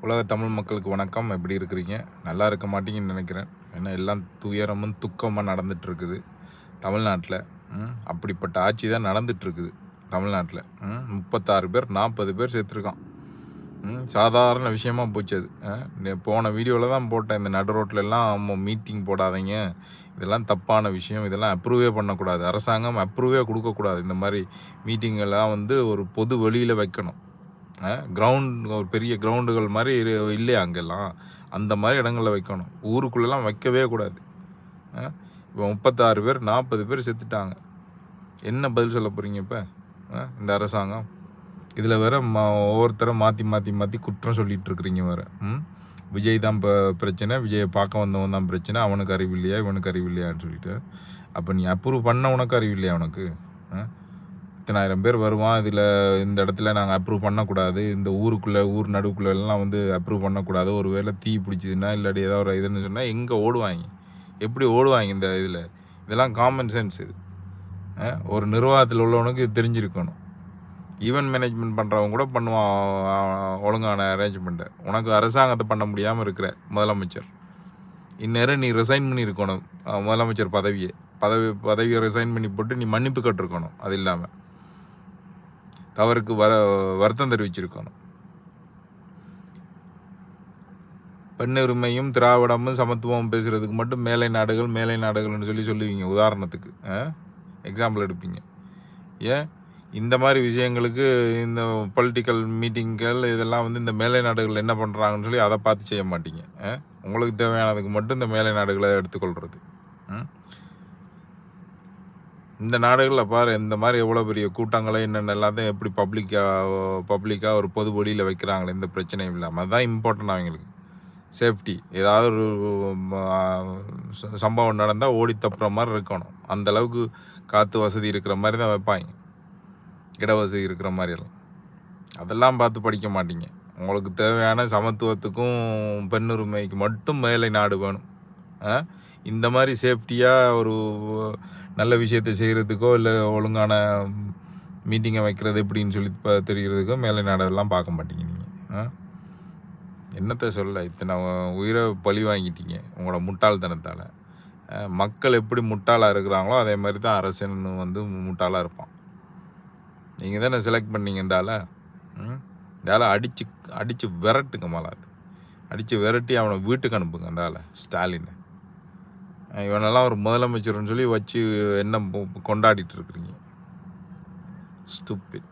உலக தமிழ் மக்களுக்கு வணக்கம். எப்படி இருக்கிறீங்க? நல்லா இருக்க மாட்டீங்கன்னு நினைக்கிறேன். ஏன்னா எல்லாம் துயரமும் துக்கமாக நடந்துகிட்ருக்குது தமிழ்நாட்டில். அப்படிப்பட்ட ஆட்சி தான் நடந்துகிட்ருக்குது தமிழ்நாட்டில். 36 பேர் 40 பேர் செத்துருக்கான். சாதாரண விஷயமா போச்சு அது. போன வீடியோவில் தான் போட்டேன். இந்த நடு ரோட்லெல்லாம் மீட்டிங் போடாதீங்க, இதெல்லாம் தப்பான விஷயம், இதெல்லாம் அப்ரூவே பண்ணக்கூடாது, அரசாங்கம் அப்ரூவே கொடுக்கக்கூடாது. இந்த மாதிரி மீட்டிங்கெல்லாம் ஒரு பொது வெளியில் வைக்கணும். கிரவுண்ட் ஒரு பெரிய கிரவுண்டுகள் மாதிரி இல்லையா அங்கெல்லாம், அந்த மாதிரி இடங்களில் வைக்கணும். ஊருக்குள்ளெல்லாம் வைக்கவே கூடாது. இப்போ 36 பேர் 40 பேர் செத்துட்டாங்க. என்ன பதில் சொல்ல போகிறீங்க இப்போ இந்த அரசாங்கம்? இதில் வேற ஒவ்வொருத்தரை மாற்றி மாற்றி மாற்றி குற்றம் சொல்லிகிட்டு இருக்கிறீங்க வேறு. விஜய் தான் இப்போ பிரச்சனை, விஜயை பார்க்க வந்தவன் தான் பிரச்சனை, அவனுக்கு அறிவு இல்லையா இவனுக்கு அறிவு இல்லையான்னு சொல்லிட்டு. அப்போ நீ அப்ரூவ் பண்ண உனக்கு அறிவு இல்லையா உனக்கு? இத்தனாயிரம் பேர் வருவான், இதில் இந்த இடத்துல நாங்கள் அப்ரூவ் பண்ணக்கூடாது, இந்த ஊருக்குள்ளே ஊர் நடுவுக்குள்ளெல்லாம் அப்ரூவ் பண்ணக்கூடாது, ஒரு வேளை தீ பிடிச்சிதுன்னா இல்லாட்டி ஏதோ ஒரு இதுன்னு சொன்னால் எங்கே ஓடுவாங்க? எப்படி ஓடுவாங்க இந்த இதில்? இதெல்லாம் காமன் சென்ஸ். இது ஒரு நிர்வாகத்தில் உள்ளவனுக்கு இது தெரிஞ்சிருக்கணும். ஈவெண்ட் மேனேஜ்மெண்ட் பண்ணுறவங்க கூட பண்ணுவான் ஒழுங்கான அரேஞ்ச்மெண்ட்டை. உனக்கு அரசாங்கத்தை பண்ண முடியாமல் இருக்கிற முதலமைச்சர், இந்நேரம் நீ ரிசைன் பண்ணியிருக்கணும். முதலமைச்சர் பதவியை ரிசைன் பண்ணி போட்டு நீ மன்னிப்பு கட்டிருக்கணும். அது இல்லாமல் தவறுக்கு வருத்தம் தெரிவிச்சிருக்கணும். பெண் உரிமையும் திராவிடமும் சமத்துவமும் பேசுகிறதுக்கு மட்டும் மேலை நாடுகள்னு சொல்லுவீங்க. உதாரணத்துக்கு எக்ஸாம்பிள் எடுப்பீங்க. ஏன் இந்த மாதிரி விஷயங்களுக்கு இந்த பொலிட்டிக்கல் மீட்டிங்கள் இதெல்லாம் இந்த மேலை நாடுகள் என்ன பண்ணுறாங்கன்னு சொல்லி அதை பார்த்து செய்ய மாட்டீங்க. உங்களுக்கு தேவையானதுக்கு மட்டும் இந்த மேலை நாடுகளை எடுத்துக்கொள்கிறது. இந்த நாடுகளில் பாரு, இந்த மாதிரி எவ்வளோ பெரிய கூட்டங்களை என்னென்ன எல்லாத்தையும் எப்படி பப்ளிக்காக ஒரு பொது வெளியில் வைக்கிறாங்களே, இந்த பிரச்சனையும் இல்லாமல். அதுதான் இம்பார்ட்டன்ட் அவங்களுக்கு. சேஃப்டி. ஏதாவது ஒரு சம்பவம் நடந்தால் ஓடி தப்புற மாதிரி இருக்கணும். அந்தளவுக்கு காற்று வசதி இருக்கிற மாதிரி தான் வைப்பாங்க, இட வசதி இருக்கிற மாதிரியெல்லாம். அதெல்லாம் பார்த்து படிக்க மாட்டீங்க. உங்களுக்கு தேவையான சமத்துவத்துக்கும் பெண்ணுரிமைக்கு மட்டும் மேலை நாடு வேணும். இந்த மாதிரி சேஃப்டியாக ஒரு நல்ல விஷயத்தை செய்கிறதுக்கோ இல்லை ஒழுங்கான மீட்டிங்கை வைக்கிறது எப்படின்னு சொல்லி தெரிகிறதுக்கோ மேலை நாடெல்லாம் பார்க்க மாட்டீங்க நீங்கள். என்னத்தை சொல்ல, இத்தனை உயிரை பழி வாங்கிட்டீங்க உங்களோட முட்டாள்தனத்தால். மக்கள் எப்படி முட்டாளாக இருக்கிறாங்களோ அதே மாதிரி தான் அரசன் முட்டாளாக இருப்பான். நீங்கள் தானே செலக்ட் பண்ணீங்க இந்த ஆளை அடித்து விரட்டுங்க. மலாது அடித்து விரட்டி அவனை வீட்டுக்கு அனுப்புங்க. அந்த ஆளை ஸ்டாலின், இவனெல்லாம் ஒரு முதலமைச்சர்னு சொல்லி வச்சு என்ன கொண்டாடிட்டு இருக்கிறீங்க? ஸ்டூபிட்.